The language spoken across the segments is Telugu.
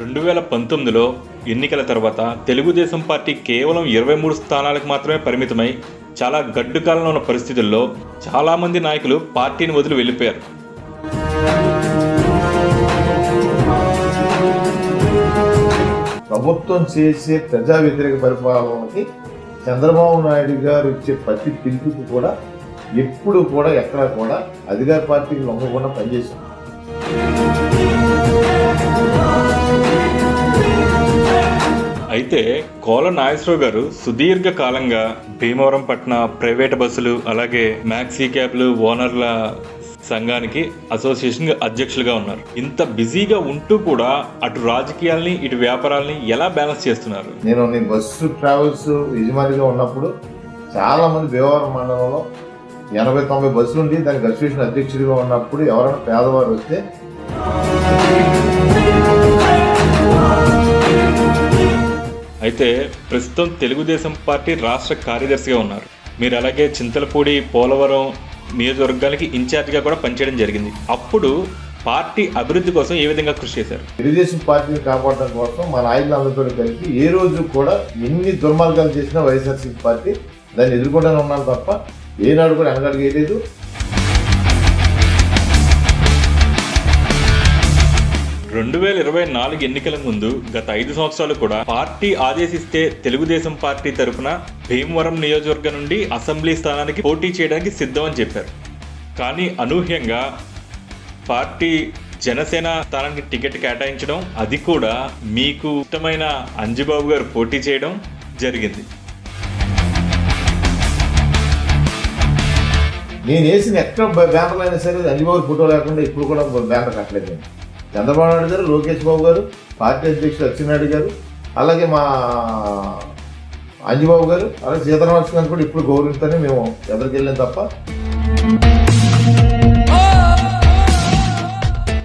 2019లో ఎన్నికల తర్వాత తెలుగుదేశం పార్టీ కేవలం 23 స్థానాలకు మాత్రమే పరిమితమై చాలా గడ్డు కాలంలో ఉన్న పరిస్థితుల్లో చాలామంది నాయకులు పార్టీని వదిలి వెళ్ళిపోయారు. ప్రభుత్వం చేసే ప్రజా వ్యతిరేక పరిపాలనకి చంద్రబాబు నాయుడు గారు ఇచ్చే ప్రతి పిలుపుకి కూడా ఎప్పుడు కూడా ఎక్కడా కూడా అధికార పార్టీకి లొంగకుండా పనిచేశారు. అయితే కోల నాగేశ్వరరావు గారు సుదీర్ఘ కాలంగా భీమవరం పట్టణ ప్రైవేట్ బస్సులు అలాగే మ్యాక్సీ క్యాబ్లు ఓనర్ల సంఘానికి అసోసియేషన్ అధ్యక్షులుగా ఉన్నారు. ఇంత బిజీగా ఉంటూ కూడా అటు రాజకీయాల్ని ఇటు వ్యాపారాలని ఎలా బ్యాలెన్స్ చేస్తున్నారు? నేను బస్సు ట్రావెల్స్ యజమానిగా ఉన్నప్పుడు చాలా మంది భీమవరం మండలంలో 80-90 బస్సులు ఉండి దానికి అసోసియేషన్ అధ్యక్షుడిగా ఉన్నప్పుడు ఎవరైనా పేదవారు వస్తే అయితే ప్రస్తుతం తెలుగుదేశం పార్టీ రాష్ట్ర కార్యదర్శిగా ఉన్నారు. మీరు అలాగే చింతలపూడి పోలవరం నియోజకవర్గానికి ఇన్ఛార్జిగా కూడా పనిచేయడం జరిగింది. అప్పుడు పార్టీ అభివృద్ధి కోసం ఏ విధంగా కృషి చేశారు? తెలుగుదేశం పార్టీని కాపాడడం కోసం మా నాయకులందరితో కలిపి ఏ రోజు కూడా ఎన్ని దుర్మార్గాలు చేసినా వైఎస్ఆర్సీపీ పార్టీ దాన్ని ఎదుర్కొంటూనే ఉన్నాను తప్ప ఏనాడు కూడా వెనకడుగు వేయలేదు. ఎన్నికల ముందు గత 5 సంవత్సరాలు కూడా పార్టీ ఆదేశిస్తే తెలుగుదేశం పార్టీ తరఫున భీమవరం నియోజకవర్గం నుండి అసెంబ్లీ స్థానానికి పోటీ చేయడానికి సిద్ధమని చెప్పారు. కానీ అనూహ్యంగా పార్టీ జనసేన స్థానానికి టికెట్ కేటాయించడం, అది కూడా మీకు ఇష్టమైన అంజిబాబు గారు పోటీ చేయడం జరిగింది. నేను వేసిన ఎక్కడ బ్యానర్లు అయినా సరే అంజిబాబు ఫోటో లేకుండా ఇప్పుడు కూడా బ్యానర్ కట్టలేదు. చంద్రబాబు నాయుడు గారు, లోకేష్ బాబు గారు, పార్టీ అధ్యక్షుడు అచ్చెన్నాయుడు గారు, అలాగే మా అంజిబాబు గారు, అలాగే సీతారామకృష్ణ గారు కూడా ఇప్పుడు గౌరవిస్తూనే మేము ఎదురుకెళ్ళాం తప్ప.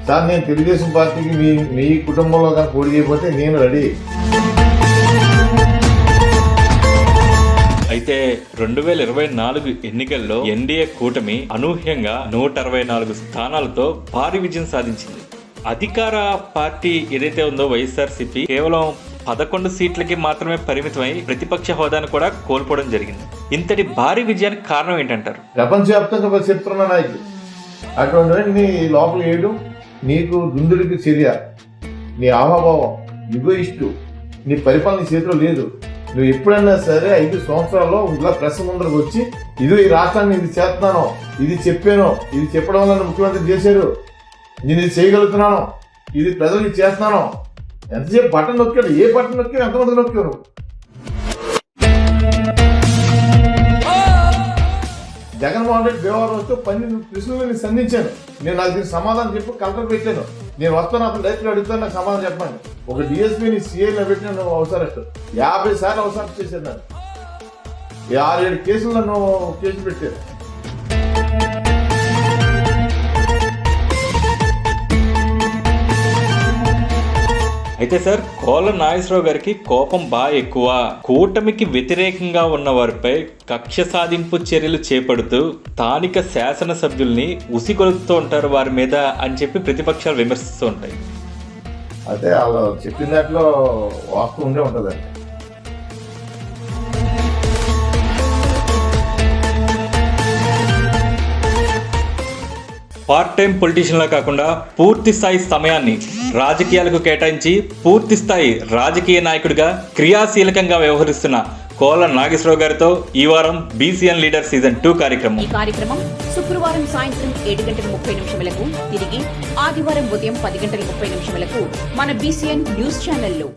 సార్ నేను తెలుగుదేశం పార్టీకి మీ కుటుంబంలో కానీ పోటీ చేయకపోతే నేను రెడీ. అయితే 2024 ఎన్నికల్లో ఎన్డీఏ కూటమి అనూహ్యంగా 164 స్థానాలతో భారీ విజయం సాధించింది. అధికార పార్టీ ఏదైతే ఉందో వైఎస్ఆర్సీపీ కేవలం 11 సీట్లకి మాత్రమే పరిమితమై ప్రతిపక్ష హోదాను కూడా కోల్పోవడం జరిగింది. ఇంతటి భారీ విజయానికి కారణం ఏంటంటారు? ప్రపంచవ్యాప్తంగా చెప్తున్న నాయకులు అటువంటి నీ లోపల వేయడం, నీకు దుందుడికి చర్య, నీ ఆహాభావం, యుగయిస్టు, నీ పరిపాలన చేతిలో లేదు. నువ్వు ఎప్పుడైనా సరే 5 సంవత్సరాల్లో ఇలా ప్రెస్ ముందరకు వచ్చి ఇది ఈ రాష్ట్రాన్ని ఇది చేస్తున్నాను, ఇది చెప్పాను, ఇది చెప్పడం వల్ల ముఖ్యమంత్రి చేశారు, నేను ఇది చేయగలుగుతున్నాను, ఇది ప్రజలకు చేస్తున్నాను, ఎంతసేపు బటన్ నొక్కాడు, ఏ బటన్ నొక్కాడు, ఎంతమంది నొక్కారు? జగన్మోహన్ రెడ్డి భీమవరం వస్తే 12 ప్రశ్నలు సంధించాను. నేను నాకు దీనికి సమాధానం చెప్పి కలెక్టర్ పెట్టాను. నేను వస్తాను, అతను డైరెక్ట్గా అడుగుతాను, నాకు సమాధానం చెప్పండి. ఒక డిఎస్పీని సిఐలో పెట్టిన నువ్వు అవసరస్ట్ 50 సార్లు అవసరం చేశాను. నన్ను 6-7 కేసులు నన్ను కేసు పెట్టారు. అయితే సార్, కోల నాగేశ్వరరావు గారికి కోపం బాగా ఎక్కువ. కూటమికి వ్యతిరేకంగా ఉన్న వారిపై కక్ష సాధింపు చర్యలు చేపడుతూ స్థానిక శాసనసభ్యుల్ని ఉసిగొలుపుతూ ఉంటారు వారి మీద అని చెప్పి ప్రతిపక్షాలు విమర్శిస్తూ ఉంటాయి. అదే వాళ్ళు చెప్పిన దాంట్లో వాస్తవం ఉండే ఉంటుందండి. పార్ట్ టైం పొలిటీషియన్లా కాకుండా పూర్తి స్థాయి సమయాన్ని రాజకీయాలకు కేటాయించి పూర్తి స్థాయి రాజకీయ నాయకుడిగా క్రియాశీలకంగా వ్యవహరిస్తున్న కోల నాగేశ్వరరావు గారితో ఈ వారం బీసీఎన్ లీడర్ సీజన్ 2 కార్యక్రమం. ఈ కార్యక్రమం శుక్రవారం సాయంత్రం 7:30 తిరిగి ఆదివారం ఉదయం 10:30 మన బీసీఎన్ న్యూస్ ఛానల్లో.